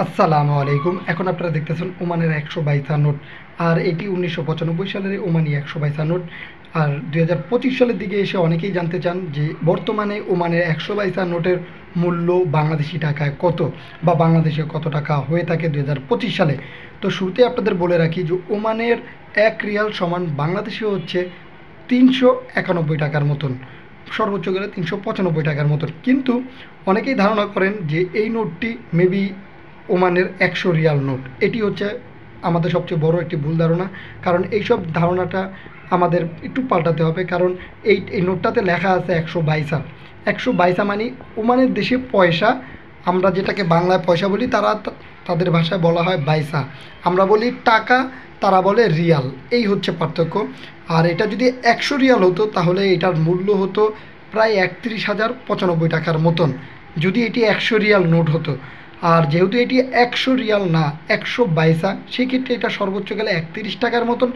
আসসালামু আলাইকুম। এখন আপনারা দেখতেছেন ওমানের 122 নোট। আর এটি 1995 সালের ওমানি 122 নোট। আর 2025 সালের দিকে এসে অনেকেই জানতে চান যে বর্তমানে ওমানের 122 নোটের মূল্য বাংলাদেশি টাকায় কত, বা বাংলাদেশে কত টাকা হয়ে থাকে 2025 সালে। তো শুরুতে আপনাদের বলে রাখি যে ওমানের 1 রিয়াল সমান বাংলাদেশে হচ্ছে 391 টাকার মতন, সর্বোচ্চ গেলে 395 টাকার মতন। কিন্তু অনেকেই ধারণা করেন যে এই নোটটি মেবি ওমানের 100 রিয়াল নোট। এটি হচ্ছে আমাদের সবচেয়ে বড় একটি ভুল ধারণা, কারণ এইসব ধারণাটা আমাদের একটু পাল্টাতে হবে। কারণ এই নোটটাতে লেখা আছে 122। 122 মানে ওমানের দেশে পয়সা। আমরা যেটাকে বাংলায় পয়সা বলি, তাদের ভাষায় বলা হয় বাইসা। আমরা বলি টাকা, তারা বলে রিয়াল। এই হচ্ছে পার্থক্য। আর এটা যদি 100 রিয়াল হতো তাহলে এটার মূল্য হতো প্রায় 31,095 টাকার মতন, যদি এটি 100 রিয়াল নোট হতো। আর যেহেতু এটি 100 রিয়াল না, 122, সেক্ষেত্রে এটা সর্বোচ্চ গেলে 31 টাকার মতন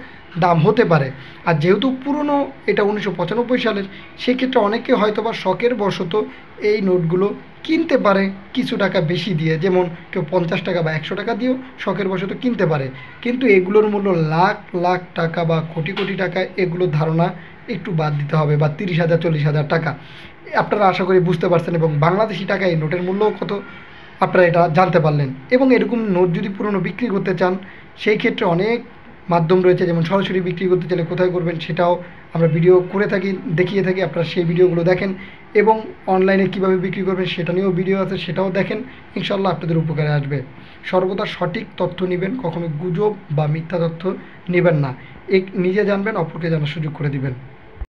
দাম হতে পারে। আর যেহেতু পুরনো, এটা 1995 সালের, সেক্ষেত্রে অনেকে হয়তো বা শখের বশত এই নোটগুলো কিনতে পারে কিছু টাকা বেশি দিয়ে, যেমন কেউ 50 টাকা বা 100 টাকা দিয়েও শখের বশত কিনতে পারে। কিন্তু এগুলোর মূল্য লাখ লাখ টাকা বা কোটি কোটি টাকা, এগুলোর ধারণা একটু বাদ দিতে হবে, বা 30,000 40,000 টাকা। আপনারা আশা করি বুঝতে পারছেন, এবং বাংলাদেশি টাকা এই নোটের মূল্যও কত আপনারা এটা জানতে পারলেন। এবং এরকম নোট যদি পুরনো বিক্রি করতে চান, সেই ক্ষেত্রে অনেক মাধ্যম রয়েছে। যেমন সরাসরি বিক্রি করতে চাইলে কোথায় করবেন সেটাও আমরা ভিডিও করে থাকি, দেখিয়ে থাকি। আপনারা সেই ভিডিওগুলো দেখেন, এবং অনলাইনে কীভাবে বিক্রি করবেন সেটা নিয়েও ভিডিও আছে, সেটাও দেখেন। ইনশাল্লাহ আপনাদের উপকারে আসবে। সর্বদা সঠিক তথ্য নেবেন, কখনো গুজব বা মিথ্যা তথ্য নেবেন না। নিজে জানবেন, অপরকে জানার সুযোগ করে দিবেন।